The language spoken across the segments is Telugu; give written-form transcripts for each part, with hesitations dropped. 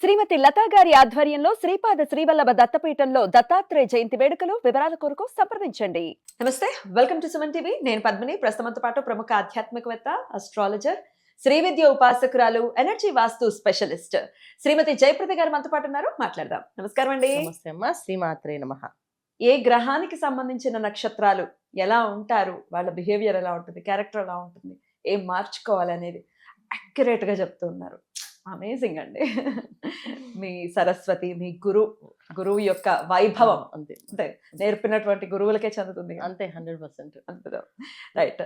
శ్రీమతి లతా గారి ఆధ్వర్యంలో శ్రీపాద శ్రీవల్లభ దత్తపీఠంలో దత్తాత్రేయ జయంతి వేడుకలు. వివరాల కొరకు సంప్రదించండి. నమస్తే, వెల్కమ్ టు సుమన్ టీవీ. నేను పద్మిని. ప్రస్తుతంతో పాటు ప్రముఖ ఆధ్యాత్మికవేత్త, అస్ట్రాలజర్, శ్రీ విద్య ఉపాసకురాలు, ఎనర్జీ వాస్తు స్పెషలిస్ట్ శ్రీమతి జయప్రద గారు మనతో పాటు ఉన్నారు. మాట్లాడదాం. నమస్కారం అండి. నమస్తే అమ్మా, శ్రీమాత్రే నమః. ఏ గ్రహానికి సంబంధించిన నక్షత్రాలు ఎలా ఉంటారు, వాళ్ళ బిహేవియర్ ఎలా ఉంటుంది, క్యారెక్టర్ ఎలా ఉంటుంది, ఏం మార్చుకోవాలి అనేది అక్యురేట్ గా చెప్తూ ఉన్నారు. అమేజింగ్ అండి. మీ సరస్వతి, మీ గురువు యొక్క వైభవం అంతే అంటే నేర్పినటువంటి గురువులకే చెందుతుంది. అంతే 100%. అద్భుతం. రైట్.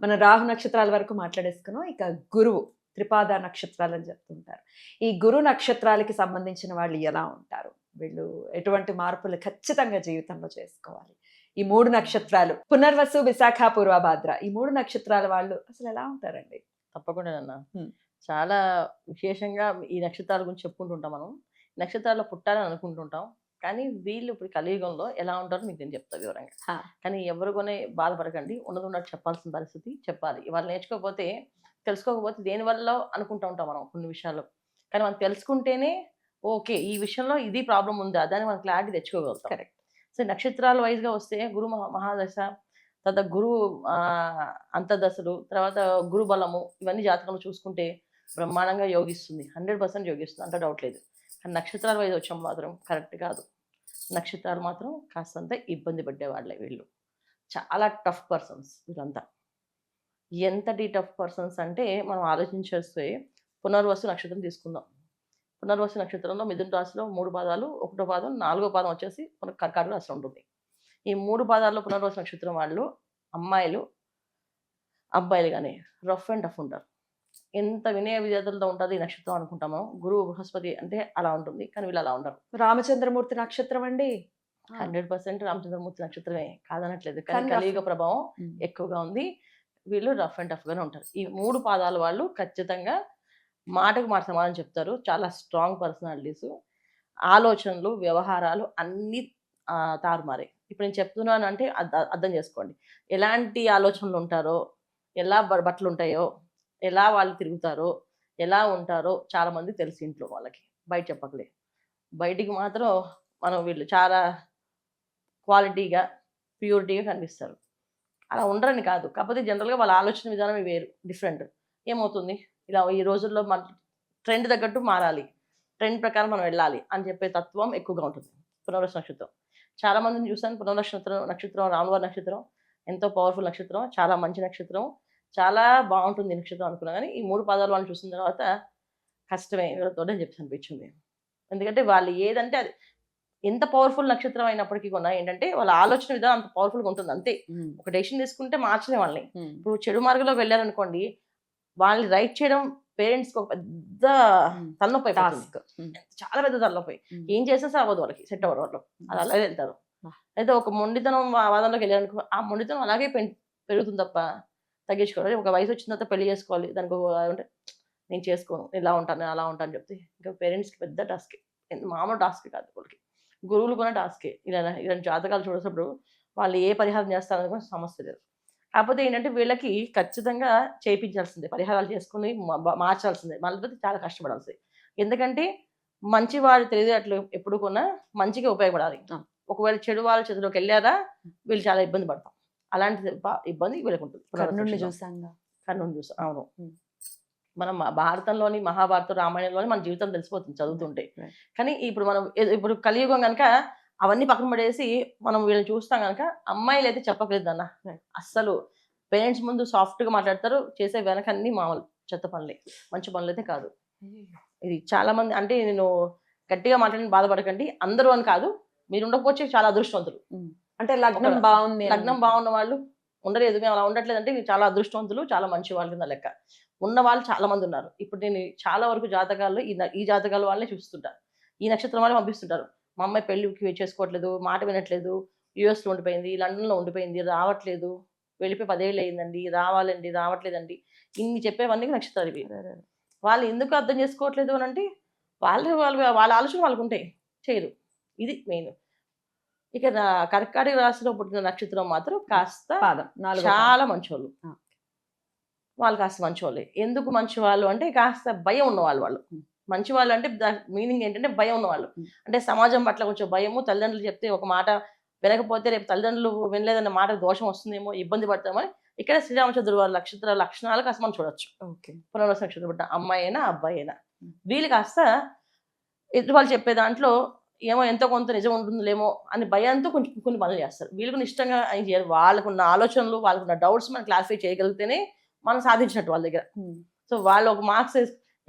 మన రాహు నక్షత్రాల వరకు మాట్లాడేసుకున్నాం. ఇక గురువు త్రిపాద నక్షత్రాలు అని చెప్తుంటారు. ఈ గురు నక్షత్రాలకి సంబంధించిన వాళ్ళు ఎలా ఉంటారు, వీళ్ళు ఎటువంటి మార్పులు ఖచ్చితంగా జీవితంలో చేసుకోవాలి? ఈ మూడు నక్షత్రాలు పునర్వసు, విశాఖ, పూర్వభాద్ర, ఈ మూడు నక్షత్రాల వాళ్ళు అసలు ఎలా ఉంటారండి? తప్పకుండా అన్న, చాలా విశేషంగా ఈ నక్షత్రాల గురించి చెప్పుకుంటుంటాం. మనం నక్షత్రాల్లో పుట్టాలని అనుకుంటుంటాం, కానీ వీళ్ళు ఇప్పుడు కలియుగంలో ఎలా ఉంటారో మీకు నేను చెప్తా వివరంగా. కానీ ఎవరు కొనే బాధపడకండి, ఉన్నది ఉన్నట్టు చెప్పాల్సిన పరిస్థితి చెప్పాలి. వాళ్ళు నేర్చుకోకపోతే, తెలుసుకోకపోతే దేనివల్ల అనుకుంటూ ఉంటాం మనం కొన్ని విషయాలు. కానీ మనం తెలుసుకుంటేనే ఓకే, ఈ విషయంలో ఇది ప్రాబ్లం ఉందా, దాన్ని మనం క్లారిటీ తెచ్చుకోగలుగుతాం. కరెక్ట్. సో నక్షత్రాల వైజ్గా వస్తే గురు మహాదశ, తర్వాత గురువు అంతర్దశలు, తర్వాత గురు బలము, ఇవన్నీ జాతకంలో చూసుకుంటే బ్రహ్మాండంగా యోగిస్తుంది. 100% యోగిస్తుంది, అంత డౌట్ లేదు. కానీ నక్షత్రాల వైజ్ వచ్చాం మాత్రం కరెక్ట్ కాదు. నక్షత్రాలు మాత్రం కాస్తంత ఇబ్బంది పడ్డేవాళ్ళే వీళ్ళు. చాలా టఫ్ పర్సన్స్ వీళ్ళంతా. ఎంతటి టఫ్ పర్సన్స్ అంటే మనం ఆలోచించేస్తే పునర్వసు నక్షత్రం తీసుకుందాం. పునర్వసు నక్షత్రంలో మిథున రాశిలో 3 పాదాలు, 1వ పాదం, 4వ పాదం వచ్చేసి మనకు కర్కాటక రాశి ఉంటుంది. ఈ 3 పాదాల్లో పునర్వసు నక్షత్రం వాళ్ళు అమ్మాయిలు, అబ్బాయిలు కానీ రఫ్ అండ్ టఫ్ ఉంటారు. ఎంత వినయ విధేయతలతో ఉంటుంది ఈ నక్షత్రం అనుకుంటామో, గురువు బృహస్పతి అంటే అలా ఉంటుంది, కానీ వీళ్ళు అలా ఉండరు. రామచంద్రమూర్తి నక్షత్రం అండి. 100% రామచంద్రమూర్తి నక్షత్రమే, కాదనట్లేదు. కానీ కలియుగ ప్రభావం ఎక్కువగా ఉంది. వీళ్ళు రఫ్ అండ్ టఫ్ గానే ఉంటారు. ఈ 3 పాదాల వాళ్ళు ఖచ్చితంగా మాటకు మాట సమాధానం చెప్తారు. చాలా స్ట్రాంగ్ పర్సనాలిటీస్. ఆలోచనలు, వ్యవహారాలు అన్నీ తారుమారే. ఇప్పుడు నేను చెప్తున్నాను అంటే అర్థం చేసుకోండి. ఎలాంటి ఆలోచనలు ఉంటారో, ఎలా బట్టలు ఉంటాయో, ఎలా వాళ్ళు తిరుగుతారో, ఎలా ఉంటారో చాలామంది తెలుసు ఇంట్లో వాళ్ళకి, బయట చెప్పకలే. బయటికి మాత్రం మనం వీళ్ళు చాలా క్వాలిటీగా, ప్యూరిటీగా కనిపిస్తారు. అలా ఉండరని కాదు, కాకపోతే జనరల్గా వాళ్ళ ఆలోచన విధానం వేరు, డిఫరెంట్. ఏమవుతుంది, ఇలా ఈ రోజుల్లో మన ట్రెండ్ తగ్గట్టు మారాలి, ట్రెండ్ ప్రకారం మనం వెళ్ళాలి అని చెప్పే తత్వం ఎక్కువగా ఉంటుంది పునర్వసు నక్షత్రం. చాలామందిని చూసాను. పునర్వసు నక్షత్రం రాములవారి నక్షత్రం ఎంతో పవర్ఫుల్ నక్షత్రం, చాలా మంచి నక్షత్రం, చాలా బాగుంటుంది నక్షత్రం అనుకున్నా. కానీ ఈ 3 పాదాలు వాళ్ళని చూసిన తర్వాత కష్టమే వీళ్ళతోనే చెప్పి అనిపించింది. ఎందుకంటే వాళ్ళు ఏదంటే అది ఎంత పవర్ఫుల్ నక్షత్రం అయినప్పటికీ కూడా ఏంటంటే వాళ్ళ ఆలోచన విధానం అంత పవర్ఫుల్గా ఉంటుంది. అంతే, ఒక డెసిషన్ తీసుకుంటే మార్చలే వాళ్ళని. ఇప్పుడు చెడు మార్గంలోకి వెళ్ళారనుకోండి, వాళ్ళని రైట్ చేయడం పేరెంట్స్కి ఒక పెద్ద తలనొప్పి, చాలా పెద్ద తలనొప్పి. ఏం చేస్తే అవ్వదు వాళ్ళకి, సెట్ అవ్వదు వాళ్ళు, అది అలాగే వెళ్తారు. అయితే ఒక మొండితనం వాదంలోకి వెళ్ళారనుకో, ఆ మొండితనం అలాగే పెరుగుతుంది తప్ప తగ్గించుకోవాలి. ఒక వయసు వచ్చిన తర్వాత పెళ్లి చేసుకోవాలి, దానికి అంటే నేను చేసుకోను, ఇలా ఉంటాను, అలా ఉంటాను చెప్తే ఇంకా పేరెంట్స్కి పెద్ద టాస్క్. మామూలు టాస్క్ కాదు వాళ్ళకి, గురువులు కూడా టాస్కే. ఇలాంటి జాతకాలు చూసినప్పుడు వాళ్ళు ఏ పరిహారం చేస్తారని సమస్య లేదు. కాకపోతే ఏంటంటే వీళ్ళకి ఖచ్చితంగా చేయించాల్సిందే, పరిహారాలు చేసుకుని మార్చాల్సిందే, మళ్ళీ చాలా కష్టపడాల్సిందే. ఎందుకంటే మంచి వారి తెలివితేటలు ఎప్పుడు కూడా మంచిగా ఉపయోగపడాలి. ఒకవేళ చెడు వాళ్ళ చేతిలోకి వెళ్ళారా వీళ్ళు చాలా ఇబ్బంది పడతాం. అలాంటి ఇబ్బంది వీళ్ళకి ఉంటుంది. కర్ణుడిని చూసాం. అవును, మనం భారతంలోని, మహాభారతం, రామాయణంలోని మన జీవితం తెలిసిపోతుంది చదువుతుంటే. కానీ ఇప్పుడు కలియుగం కనుక అవన్నీ పక్కన పడేసి మనం వీళ్ళని చూస్తాం కనుక, అమ్మాయిలు అయితే చెప్పలేదు అన్న. అస్సలు పేరెంట్స్ ముందు సాఫ్ట్గా మాట్లాడతారు, చేసే వెనక అన్ని మామూలు చెత్త పనులే, మంచి పనులు అయితే కాదు. ఇది చాలా మంది అంటే, నేను గట్టిగా మాట్లాడిన బాధపడకండి, అందరూ అని కాదు, మీరు ఉండకపోతే చాలా అదృష్టవంతులు. అంటే లగ్నం బాగున్న వాళ్ళు ఉండలేదు, మేము అలా ఉండట్లేదు అంటే చాలా అదృష్టవంతులు, చాలా మంచి వాళ్ళ కింద లెక్క. ఉన్న వాళ్ళు చాలా మంది ఉన్నారు. ఇప్పుడు నేను చాలా వరకు జాతకాల్లో ఈ జాతకాల వాళ్ళనే చూస్తుంటాను. ఈ నక్షత్రం వాళ్ళే పంపిస్తుంటారు, మా అమ్మాయి పెళ్లికి చేసుకోవట్లేదు, మాట వినట్లేదు, యూఎస్లో ఉండిపోయింది, లండన్లో ఉండిపోయింది, రావట్లేదు, వెళ్ళిపోయి 10 ఏళ్ళు అయిందండి, రావాలండి, రావట్లేదండి, ఇన్ని చెప్పేవన్నీ నక్షత్రాలు ఇవి. వాళ్ళు ఎందుకు అర్థం చేసుకోవట్లేదు అని అంటే వాళ్ళ ఆలోచన వాళ్ళకు ఉంటాయి, చేయరు. ఇది మెయిన్. ఇక కర్కాటక రాశిలో పుట్టిన నక్షత్రం మాత్రం కాస్త చాలా మంచోళ్ళు. వాళ్ళు కాస్త మంచోళ్ళే. ఎందుకు మంచివాళ్ళు అంటే కాస్త భయం ఉన్నవాళ్ళు. మంచి వాళ్ళు అంటే మీనింగ్ ఏంటంటే భయం ఉన్నవాళ్ళు. అంటే సమాజం పట్ల కొంచెం భయము, తల్లిదండ్రులు చెప్తే ఒక మాట వినకపోతే రేపు తల్లిదండ్రులు వినలేదన్న మాట దోషం వస్తుందేమో, ఇబ్బంది పడతామని ఇక్కడ శ్రీరామచంద్రుడు వారి నక్షత్ర లక్షణాలు కాస్త మనం చూడొచ్చు. ఓకే. పునర్వసు నక్షత్రం పుట్టిన అమ్మాయి అయినా అబ్బాయి అయినా వీళ్ళు కాస్త ఎదుటి వాళ్ళు చెప్పే దాంట్లో ఏమో ఎంతో కొంత నిజం ఉంటుందిలేమో అని భయంతో కొంచెం కొన్ని పనులు చేస్తారు. వీళ్ళకు ఇష్టంగా ఆయన చేయరు. వాళ్ళకున్న ఆలోచనలు, వాళ్ళకున్న డౌట్స్ మనం క్లారిఫై చేయగలిగితేనే మనం సాధించినట్టు వాళ్ళ దగ్గర. సో వాళ్ళు ఒక మార్క్స్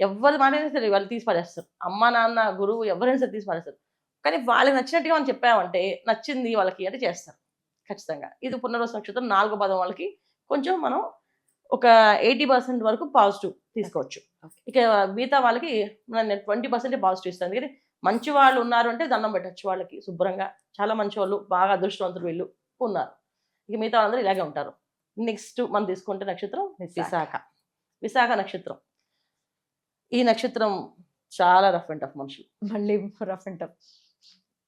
ఎవరి మాట అయినా సరే వాళ్ళు తీసి పడేస్తారు. అమ్మ నాన్న గురువు ఎవరైనా సరే తీసి పడేస్తారు. కానీ వాళ్ళకి నచ్చినట్టుగా మనం చెప్పామంటే నచ్చింది వాళ్ళకి అంటే చేస్తారు ఖచ్చితంగా. ఇది పునర్వసు నక్షత్రం 4వ పాదం వాళ్ళకి కొంచెం మనం ఒక 80% వరకు పాజిటివ్ తీసుకోవచ్చు. ఇక మిగతా వాళ్ళకి నేను 20% పాజిటివ్ ఇస్తాను. ఎందుకంటే మంచి వాళ్ళు ఉన్నారు అంటే దండం పెట్టచ్చు వాళ్ళకి శుభ్రంగా. చాలా మంచి వాళ్ళు, బాగా అదృష్టవంతులు వీళ్ళు ఉన్నారు. ఇక మిగతా వాళ్ళందరూ ఇలాగే ఉంటారు. నెక్స్ట్ మనం తీసుకుంటే నక్షత్రం విశాఖ. విశాఖ నక్షత్రం. ఈ నక్షత్రం చాలా రఫ్ అండ్ టఫ్ మనుషులు. మళ్ళీ రఫ్ అండ్ టఫ్.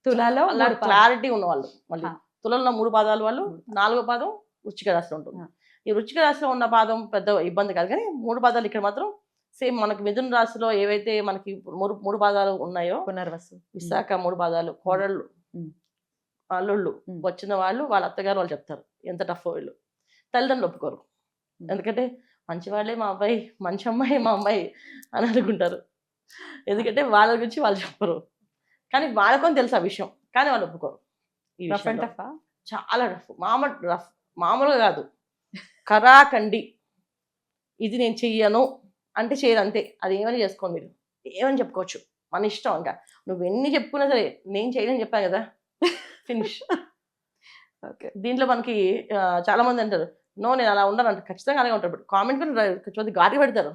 తులాలో అలా క్లారిటీ ఉన్న వాళ్ళు. మళ్ళీ తులలో 3 పాదాలు వాళ్ళు, 4వ పాదం వృశ్చిక రాశిలో ఉంటుంది. ఈ వృశ్చిక రాశిలో ఉన్న పాదం పెద్ద ఇబ్బంది కాదు, కానీ 3 పాదాలు ఇక్కడ మాత్రం సేమ్ మనకి మిథున రాశిలో ఏవైతే మనకి 3 పాదాలు ఉన్నాయో పునర్వసు, విశాఖ 3 పాదాలు, కోడళ్ళు, అల్లుళ్ళు వచ్చిన వాళ్ళు వాళ్ళ అత్తగారు వాళ్ళు చెప్తారు ఎంత టఫ్ వీళ్ళు. తల్లిదండ్రులు ఒప్పుకోరు. ఎందుకంటే మంచి వాళ్ళే మా అబ్బాయి, మంచి అమ్మాయి మా అమ్మాయి అని అనుకుంటారు. ఎందుకంటే వాళ్ళ గురించి వాళ్ళు చెప్పరు. కానీ వాళ్ళకొని తెలుసు ఆ విషయం, కానీ వాళ్ళు ఒప్పుకోరు. ఈ విషయం చాలా రఫ్. మామూలుగా కాదు, కరాకండి. ఇది నేను చెయ్యను అంటే చేయరు అంతే. అది ఏమని చేసుకోండి, మీరు ఏమని చెప్పుకోవచ్చు, మన ఇష్టం. ఇంకా నువ్వు ఎన్ని చెప్పుకున్నా సరే నేను చేయలేని చెప్పాను కదా, ఫినిష్. ఓకే. దీంట్లో మనకి చాలా మంది అంటారు నో నేను అలా ఉండను అంటే. ఖచ్చితంగా అలాగే ఉంటారు. బట్ కామెంట్ కొంచెం గాడి పెడతారు,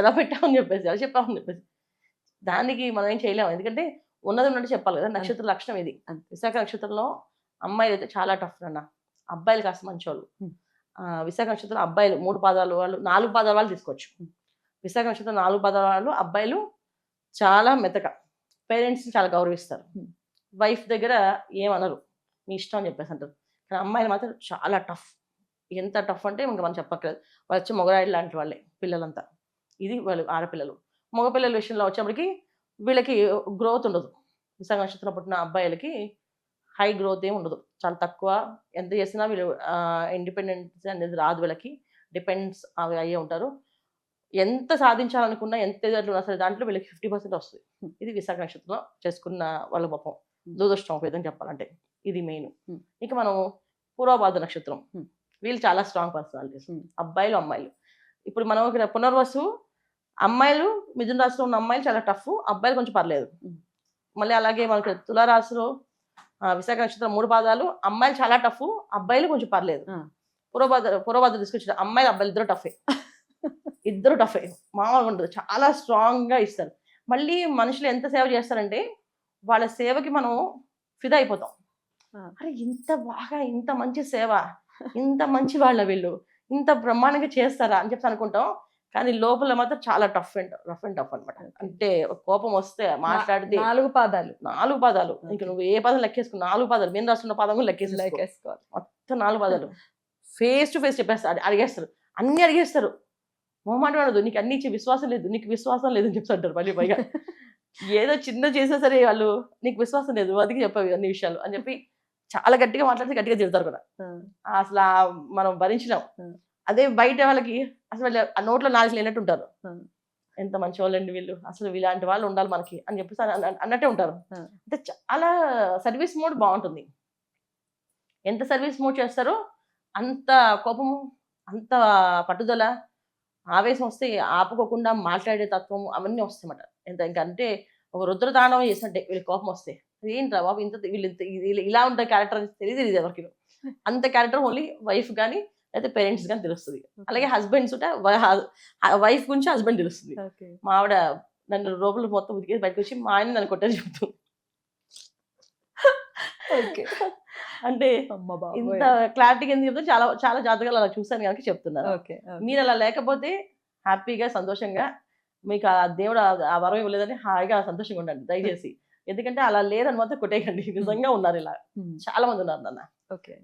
ఎలా పెట్టామని చెప్పేసి, ఎలా చెప్పామని చెప్పేసి. దానికి మనం ఏం చేయలేము, ఎందుకంటే ఉన్నది ఉన్నట్టు చెప్పాలి కదా. నక్షత్ర లక్షణం ఇది. విశాఖ నక్షత్రంలో అమ్మాయిలు అయితే చాలా టఫ్ అన్న, అబ్బాయిలు కాస్త మంచోళ్ళు. విశాఖ నక్షత్రం అబ్బాయిలు 3 పాదాలు వాళ్ళు, 4 పాదాల వాళ్ళు తీసుకోవచ్చు. విశాఖ నక్షత్రం 4 పాదాల వాళ్ళు అబ్బాయిలు చాలా మెతక, పేరెంట్స్ని చాలా గౌరవిస్తారు, వైఫ్ దగ్గర ఏమనరు, మీ ఇష్టం అని చెప్పేసి అంటారు. కానీ అమ్మాయిలు మాత్రం చాలా టఫ్. ఎంత టఫ్ అంటే ఇంకా మనం చెప్పక్కర్లేదు. వాళ్ళు వచ్చి మొగరాయిలు లాంటి వాళ్ళే పిల్లలంతా. ఇది వాళ్ళు ఆడపిల్లలు. మగపిల్లల విషయంలో వచ్చేప్పటికి వీళ్ళకి గ్రోత్ ఉండదు. విశాఖ నక్షత్రం పుట్టిన అబ్బాయిలకి హై గ్రోత్ ఏమి ఉండదు, చాలా తక్కువ. ఎంత చేసినా వీళ్ళు ఇండిపెండెన్స్ అనేది రాదు వీళ్ళకి, డిపెండ్స్ అవి అయ్యే ఉంటారు. ఎంత సాధించాలనుకున్నా, ఎంత ఎదురున్నా సరే దాంట్లో వీళ్ళకి 50% వస్తుంది. ఇది విశాఖ నక్షత్రంలో చేసుకున్న వాళ్ళ పాపం దురదృష్టం ఒక విధంగా చెప్పాలంటే. ఇది మెయిన్. ఇక మనం పూర్వభాద్ర నక్షత్రం. వీళ్ళు చాలా స్ట్రాంగ్ పర్సనాలిటీస్, అబ్బాయిలు అమ్మాయిలు. ఇప్పుడు మనం ఇక్కడ పునర్వసు అమ్మాయిలు, మిథున రాశిలో ఉన్న అమ్మాయిలు చాలా టఫ్, అబ్బాయిలు కొంచెం పర్లేదు. మళ్ళీ అలాగే మనకి తులారాశిలో విశాఖ నక్షత్రం 3 పాదాలు అమ్మాయిలు చాలా టఫ్, అబ్బాయిలు కొంచెం పర్లేదు. పూర్వభాద్ర తీసుకొచ్చిన అమ్మాయిలు అబ్బాయిలు ఇద్దరు టఫే. ఇద్దరు టఫే, మామూలుగా ఉండదు, చాలా స్ట్రాంగ్ గా ఇస్తారు. మళ్ళీ మనుషులు ఎంత సేవ చేస్తారంటే వాళ్ళ సేవకి మనం ఫిదా అయిపోతాం. అరే ఇంత బాగా, ఇంత మంచి సేవ, ఇంత మంచి వాళ్ళ వీళ్ళు, ఇంత బ్రహ్మాండంగా చేస్తారా అని చెప్పి అనుకుంటాం. కానీ లోపల మాత్రం చాలా రఫ్ అండ్ టఫ్ అనమాట. అంటే కోపం వస్తే మాట్లాడితే 4 పాదాలు ఇంకా నువ్వు ఏ పదం లెక్కేసుకుని 4 పాదాలు నేను రాస్తున్న పదం కూడా లెక్కేసుకోవాలి. మొత్తం 4 పాదాలు ఫేస్ టు ఫేస్ చెప్పేస్తారు, అడిగేస్తారు, అన్ని అడిగేస్తారు. మొహమాట ఉండదు, నీకు అన్ని ఇచ్చే విశ్వాసం లేదు, నీకు విశ్వాసం లేదని చెప్తుంటారు. మళ్ళీ పైగా ఏదో చిన్న చేసే సరే వాళ్ళు నీకు విశ్వాసం లేదు, అందుకే చెప్పావు అన్ని విషయాలు అని చెప్పి చాలా గట్టిగా మాట్లాడితే గట్టిగా తిడతారు కూడా. అసలు మనం భరించలేం. అదే బయట వాళ్ళకి అసలు ఆ నోట్లో నాలుగు లేనట్టు ఉంటారు. ఎంత మంచి వాళ్ళండి వీళ్ళు, అసలు ఇలాంటి వాళ్ళు ఉండాలి మనకి అని చెప్పేసి అన్నట్టే ఉంటారు. అంటే చాలా సర్వీస్ మోడ్ బాగుంటుంది. ఎంత సర్వీస్ మోడ్ చేస్తారో అంత కోపము, అంత పట్టుదల, ఆవేశం వస్తే ఆపుకోకుండా మాట్లాడే తత్వం అవన్నీ వస్తాయన్నమాట. ఇంకంటే ఒక రుద్రతాండవం చేసినట్టే వీళ్ళకి కోపం వస్తే. ఏంట్రా బాబు ఇంత వీళ్ళు ఇలా ఉండే క్యారెక్టర్ అని తెలియదు ఎవరికి. అంత క్యారెక్టర్ ఓన్లీ వైఫ్ కానీ అయితే పేరెంట్స్ కానీ తెలుస్తుంది. అలాగే హస్బెండ్స్ ఉంటే వైఫ్ గురించి హస్బెండ్ తెలుస్తుంది. మా ఆవిడ నన్ను రోగులు మొత్తం ఉతికేసి బయటకు వచ్చి మా ఆయన నన్ను కొట్టేది చెప్తుంది. అంటే ఇంత క్లారిటీగా ఎందుకు చెప్తే చాలా చాలా జాతకాలు అలా చూసాను కనుక చెప్తున్నాను. మీరు అలా లేకపోతే హ్యాపీగా సంతోషంగా మీకు ఆ దేవుడు ఆ వరం ఇవ్వలేదని హాయిగా సంతోషంగా ఉండండి దయచేసి. ఎందుకంటే అలా లేదని మాత్రం కొట్టేయకండి. నిజంగా ఉన్నారు ఇలా చాలా మంది ఉన్నారు నాన్న.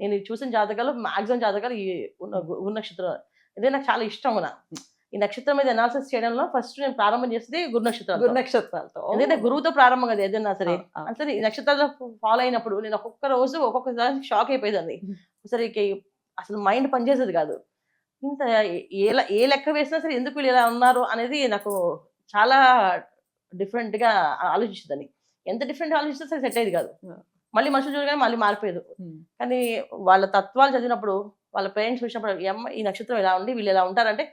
నేను చూసిన జాతకాలు మాక్సిమం జాతకాలు ఈ ఉన్న నక్షత్రం ఇదే నాకు చాలా ఇష్టం. ఈ నక్షత్రం మీద అనాలిసిస్ చేయడంలో ఫస్ట్ నేను ప్రారంభం చేసేది గురు నక్షత్రం. గురు నక్షత్రాలతో ఎందుకంటే గురువుతో ప్రారంభం కదా ఏదైనా సరే. ఆ, ఆ. అసలు ఈ నక్షత్రాలు ఫాలో అయినప్పుడు నేను ఒక్కొక్క రోజు ఒక్కొక్కసారి షాక్ అయిపోయేదాన్ని. సరే అసలు మైండ్ పనిచేసేది కాదు. ఇంత ఏ లెక్క వేసినా సరే ఎందుకు వీళ్ళు ఇలా ఉన్నారు అనేది నాకు చాలా డిఫరెంట్ గా ఆలోచించేదాన్ని. ఎంత డిఫరెంట్ ఆలోచిస్తే సరే సెట్ అయ్యేది కాదు. మళ్ళీ మనుషులు చూడగానే మళ్ళీ మారిపోయేది. కానీ వాళ్ళ తత్వాలు చదివినప్పుడు వాళ్ళ పేరెంట్స్ చూసినప్పుడు ఈ నక్షత్రం ఇలా ఉండి వీళ్ళు ఇలా ఉంటారంటే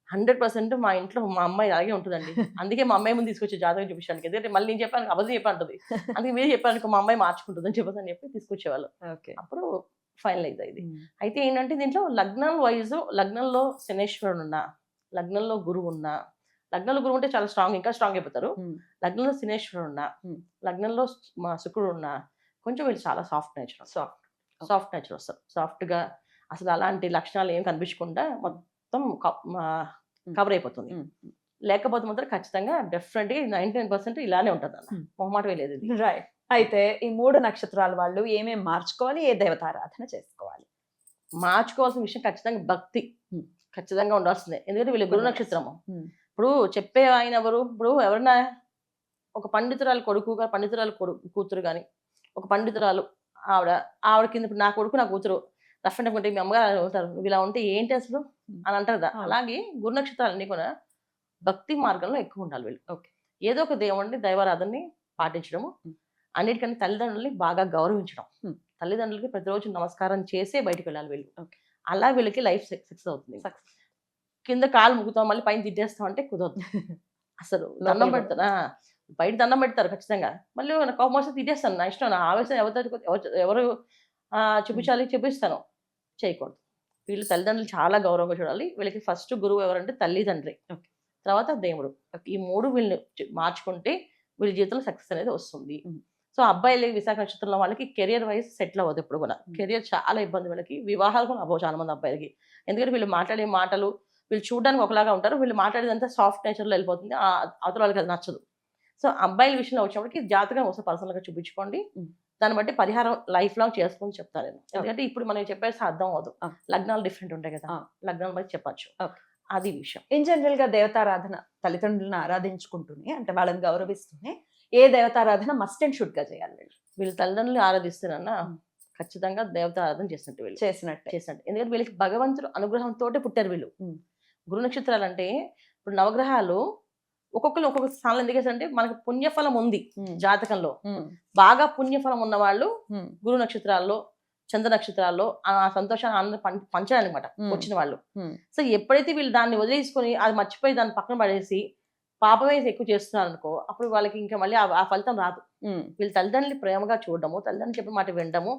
100% మా ఇంట్లో మా అమ్మాయి అలాగే ఉంటుందండి. అందుకే మా అమ్మాయి ముందు తీసుకొచ్చే జాతకం చూపించడానికి. ఎందుకంటే మళ్ళీ నేను చెప్పాను అబద్ధం చెప్పంటుంది. అందుకే మీరు చెప్పాను మా అమ్మాయి మార్చుకుంటుంది అని చెప్పి తీసుకొచ్చేవాళ్ళు. అప్పుడు ఫైనలైజ్ అయింది. అయితే ఏంటంటే దీంట్లో లగ్నం వైజ్ లగ్నంలో శనేశ్వరుడు ఉన్నా, లగ్నంలో గురువు ఉన్నా, లగ్నంలో గురువు ఉంటే చాలా స్ట్రాంగ్, ఇంకా స్ట్రాంగ్ అయిపోతారు. లగ్నంలో శనేశ్వరుడు ఉన్నా, లగ్నంలో మా శుక్రుడు ఉన్నా కొంచెం వీళ్ళు చాలా సాఫ్ట్ నేచర్ వస్తారు. సాఫ్ట్ గా అసలు అలాంటి లక్షణాలు ఏం కనిపించకుండా మొత్తం కవర్ అయిపోతుంది. లేకపోతే మాత్రం ఖచ్చితంగా డెఫినెట్ గా 99% ఇలానే ఉంటుంది అన్న, మొహమాటమే లేదు ఇది. రైట్. అయితే ఈ 3 నక్షత్రాల వాళ్ళు ఏమేమి మార్చుకోవాలి, ఏ దేవతారాధన చేసుకోవాలి? మార్చుకోవాల్సిన విషయం ఖచ్చితంగా భక్తి ఖచ్చితంగా ఉండాల్సిందే. ఎందుకంటే వీళ్ళు గురు నక్షత్రము. ఇప్పుడు చెప్పే ఆయన ఎవరు? ఇప్పుడు ఎవరైనా ఒక పండితురాలు కొడుకు పండితురాలు కూతురు కానీ, ఒక పండితురాలు ఆవిడ కింద ఇప్పుడు నా కొడుకు నా కూతురు రఫ్ అండ్ ఉంటే మీ అమ్మగారు అవుతారు, నువ్వు ఇలా ఉంటే ఏంటి అసలు అని అంటారు కదా. అలాగే గురు నక్షత్రాలన్నీ కూడా భక్తి మార్గంలో ఎక్కువ ఉండాలి వీళ్ళు. ఏదో ఒక దేవుడిని దైవారాధనని పాటించడము, అన్నిటికన్నా తల్లిదండ్రులని బాగా గౌరవించడం, తల్లిదండ్రులకి ప్రతిరోజు నమస్కారం చేసే బయటకు వెళ్ళాలి వీళ్ళు. అలా వీళ్ళకి లైఫ్ సక్సెస్ అవుతుంది. కింద కాలు ముగ్గుతాం మళ్ళీ పైన తిట్టేస్తాం అంటే కుదరదు. అసలు దండం పెడతారా, బయట దండం పెడతారు ఖచ్చితంగా. మళ్ళీ కోపం వస్తే తిట్టేస్తాను, నా ఇష్టం, నా ఆవేశం ఎవరు చూపిస్తాను, చేయకూడదు. వీళ్ళు తల్లిదండ్రులు చాలా గౌరవంగా చూడాలి. వీళ్ళకి ఫస్ట్ గురువు ఎవరంటే తల్లిదండ్రి, తర్వాత దేవుడు. ఈ 3 వీళ్ళని మార్చుకుంటే వీళ్ళ జీవితంలో సక్సెస్ అనేది వస్తుంది. సో అబ్బాయిలు విశాఖ నక్షత్రంలో వాళ్ళకి కెరియర్ వైజ్ సెటిల్ అవ్వదు ఎప్పుడు కూడా. కెరియర్ చాలా ఇబ్బంది వీళ్ళకి. వివాహాలు కూడా అవ్వవు చాలా మంది అబ్బాయిలకి. ఎందుకంటే వీళ్ళు మాట్లాడే మాటలు వీళ్ళు చూడడానికి ఒకలాగా ఉంటారు, వీళ్ళు మాట్లాడేదంతా సాఫ్ట్ నేచర్లో వెళ్ళిపోతుంది. అవతల వాళ్ళకి అది నచ్చదు. సో అబ్బాయిల విషయంలో వచ్చినప్పటికి జాతకం ఒకసారి పర్సనల్గా చూపించుకోండి. దాన్ని బట్టి పరిహారం లైఫ్ లాంగ్ చేసుకుని చెప్తాను నేను. ఎందుకంటే ఇప్పుడు మనం చెప్పేసి అర్థం అవ్వదు, లగ్నాలు డిఫరెంట్ ఉంటాయి కదా, లగ్నాల బట్టి చెప్పచ్చు. అది విషయం. ఇన్ జనరల్ గా దేవతారాధన తల్లిదండ్రులను ఆరాధించుకుంటూనే, అంటే వాళ్ళని గౌరవిస్తూనే ఏ దేవతారాధన మస్ట్ అండ్ షుడ్ గా చేయాలి? వీళ్ళు తల్లిదండ్రులు ఆరాధిస్తారన్నా ఖచ్చితంగా దేవతారాధన చేసినట్టు వీళ్ళు చేసినట్టు. ఎందుకంటే వీళ్ళకి భగవంతుడు అనుగ్రహంతో పుట్టారు వీళ్ళు. గురు నక్షత్రాలు అంటే ఇప్పుడు నవగ్రహాలు ఒక్కొక్కరు ఒక్కొక్క స్థానంలో ఎందుకు అంటే మనకి పుణ్యఫలం ఉంది జాతకంలో. బాగా పుణ్యఫలం ఉన్న వాళ్ళు గురు నక్షత్రాల్లో, చంద్ర నక్షత్రాల్లో ఆ సంతోషాన్ని ఆనందం పంచాలన్నమాట వచ్చిన వాళ్ళు. సో ఎప్పుడైతే వీళ్ళు దాన్ని వదిలేసుకొని అది మర్చిపోయి దాన్ని పక్కన పడేసి పాపమే ఎక్కువ చేస్తున్నారు అనుకో, అప్పుడు వాళ్ళకి ఇంకా మళ్ళీ ఆ ఫలితం రాదు. వీళ్ళు తల్లిదండ్రులు ప్రేమగా చూడడము, తల్లిదండ్రులు చెప్పిన మాట వినడము,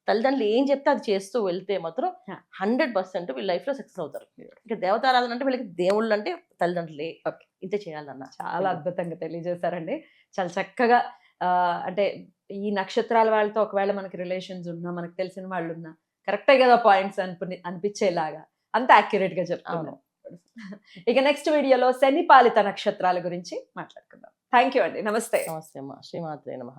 తల్లిదండ్రులు ఏం చెప్తే అది చేస్తూ వెళ్తే మాత్రం 100% వీళ్ళ లైఫ్ లో సక్సెస్ అవుతారు. ఇంకా దేవతారాధన అంటే వీళ్ళకి దేవుళ్ళు అంటే తల్లిదండ్రులే, ఇంతే చేయాలన్న. చాలా అద్భుతంగా తెలియజేశారండి. చాలా చక్కగా అంటే ఈ నక్షత్రాల వాళ్ళతో ఒకవేళ మనకి రిలేషన్స్ ఉన్నా, మనకు తెలిసిన వాళ్ళు ఉన్నా కరెక్టే కదా పాయింట్స్ అనిపించేలాగా అంత యాక్యురేట్ గా చెప్తాను. ఇక నెక్స్ట్ వీడియోలో శని పాలిత నక్షత్రాల గురించి మాట్లాడుకుందాం. థ్యాంక్ యూ అండి. నమస్తే. నమస్తే అమ్మా. శ్రీమాత్రే నమః.